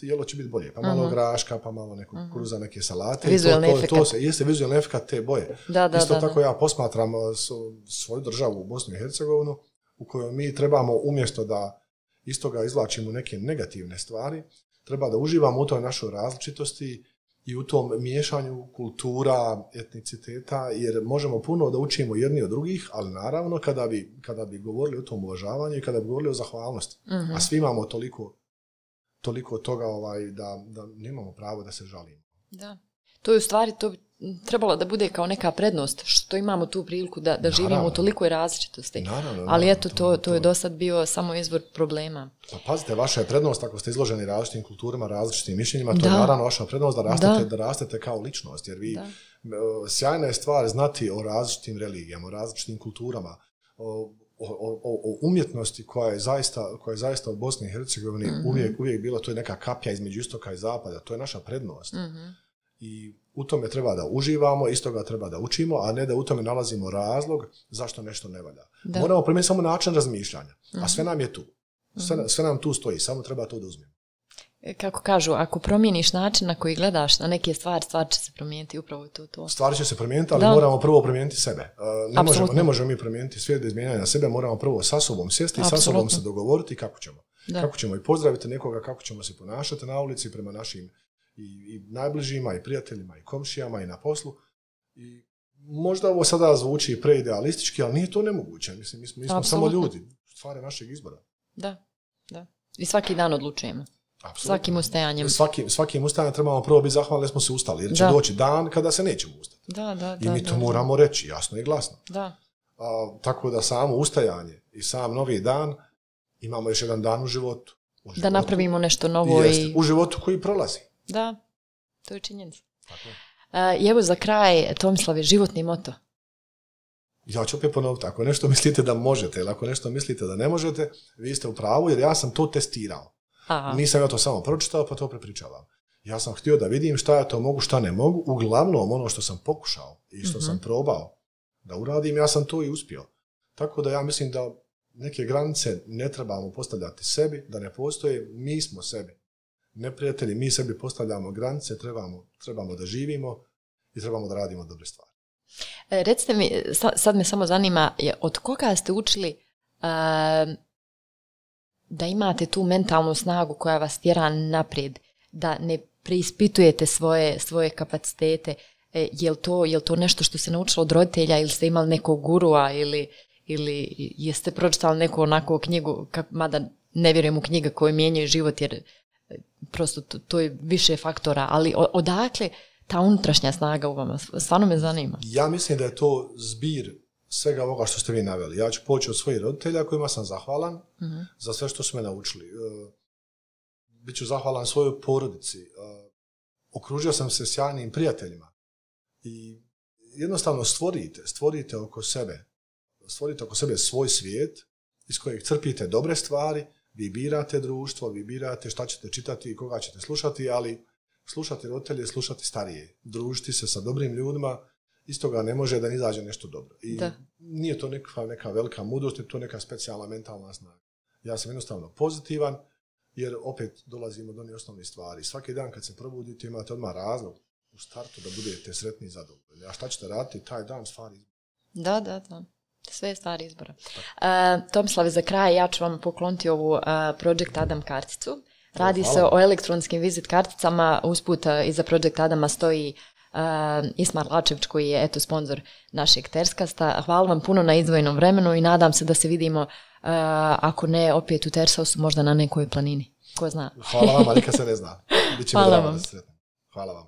jelo će biti bolje. Pa malo graška, pa malo nekog kruza, neke salate. Jeste vizualni efekat te boje. Isto tako ja posmatram svoju državu u Bosnu i Hercegovinu, u kojoj mi trebamo umjesto da iz toga izvlačimo neke negativne stvari, treba da uživamo u toj našoj različitosti i u tom miješanju kultura, etniciteta, jer možemo puno da učimo jedni od drugih, ali naravno kada bi govorili o tom uvažavanju i kada bi govorili o zahvalnosti, a svi imamo toliko toga da nemamo pravo da se žalimo. Da. To je u stvari, to bi trebalo da bude kao neka prednost, što imamo tu priliku da živimo u tolikoj različitosti. Ali eto, to je do sad bio samo izvor problema. Pa pazite, vaša je prednost ako ste izloženi različitim kulturama, različitim mišljenjima, to je naravno vaša prednost da rastete kao ličnost, jer vi sjajna je stvar znati o različitim religijama, o različitim kulturama, o umjetnosti koja je zaista u Bosni i Hercegovini uvijek bila, to je neka kapija između istoka i zapada, to je naša prednost. I u tome treba da uživamo, iz toga treba da učimo, a ne da u tome nalazimo razlog zašto nešto ne valja. Moramo promijeniti samo način razmišljanja, a sve nam je tu. Sve nam tu stoji, samo treba to da uzmemo. Kako kažu, ako promijeniš način na koji gledaš na neke stvari, stvar će se promijeniti, upravo to. Stvari će se promijeniti, ali moramo prvo promijeniti sebe. Ne možemo mi promijeniti svijet bez mijenjanja sebe, moramo prvo sa sobom sjesti i sa sobom se dogovoriti kako ćemo. Kako ćemo i pozdraviti nekoga, kako ćemo se ponašati na ulici prema našim i najbližima, i prijateljima, i komšijama, i na poslu. I možda ovo sada zvuči preidealistički, ali nije to nemoguće. Mislim, mi smo samo ljudi, stvari našeg izbora. Da. I svaki dan odlučujemo. Svakim ustajanjem. Svakim ustajanjem trebamo prvo biti zahvalni da smo se ustali, jer će doći dan kada se nećemo ustati. I mi to moramo reći, jasno i glasno. Tako da samo ustajanje i sam novi dan imamo još jedan dan u životu. Da napravimo nešto novo. U životu koji prolazi. Da, to je činjenica. I evo za kraj, Tomislave, životni moto. Ja ću opet ponoviti, ako nešto mislite da možete ili ako nešto mislite da ne možete, vi ste u pravu jer ja sam to testirao. Aha. Nisam ja to samo pročitao pa to prepričavam. Ja sam htio da vidim šta ja to mogu, šta ne mogu. Uglavnom ono što sam pokušao i što sam probao da uradim, ja sam to i uspio. Tako da ja mislim da neke granice ne trebamo postavljati sebi, da ne postoje, mi smo sebi neprijatelji, mi sebi postavljamo granice, trebamo da živimo i trebamo da radimo dobre stvari. Recite mi, sad me samo zanima, od koga ste učili da imate tu mentalnu snagu koja vas tjera naprijed, da ne preispitujete svoje kapacitete? Je li to nešto što se naučilo od roditelja ili ste imali nekog gurua ili jeste pročitali neku onako knjigu, mada ne vjerujem u knjige koje mijenjaju život jer prosto to je više faktora, ali odakle ta unutrašnja snaga u vama? Stvarno me zanima. Ja mislim da je to zbir svega ovoga što ste vi naveli. Ja ću poći od svojih roditelja kojima sam zahvalan za sve što su me naučili. Biću zahvalan svojoj porodici. Okružio sam se sjajnim prijateljima. I jednostavno stvorite oko sebe svoj svijet iz kojeg crpite dobre stvari, vi birate društvo, vi birate šta ćete čitati i koga ćete slušati, ali slušati roditelje, slušati starije, družiti se sa dobrim ljudima, iz toga ne može da ne izađe nešto dobro. I nije to neka velika mudrost, je to neka specijalna mentalna snaga. Ja sam jednostavno pozitivan, jer opet dolazimo do onih osnovnih stvari. Svaki dan kad se probudite imate odmah razlog u startu da budete sretni i zadovoljni. A šta ćete raditi taj dan, stvari izbora? Da. Sve je stvari izbora. Tomislave, za kraj ja ću vam pokloniti ovu Project Adam karticu. Radi se o elektronskim vizit karticama. Usput iza Project Adama stoji Ismar Lačević koji je sponsor našeg Terskasta. Hvala vam puno na izdvojenom vremenu i nadam se da se vidimo ako ne opet u Tersausu, možda na nekoj planini. Ko zna? Hvala vam, nikad se ne zna. Biće mi drago da se sretnem. Hvala vam.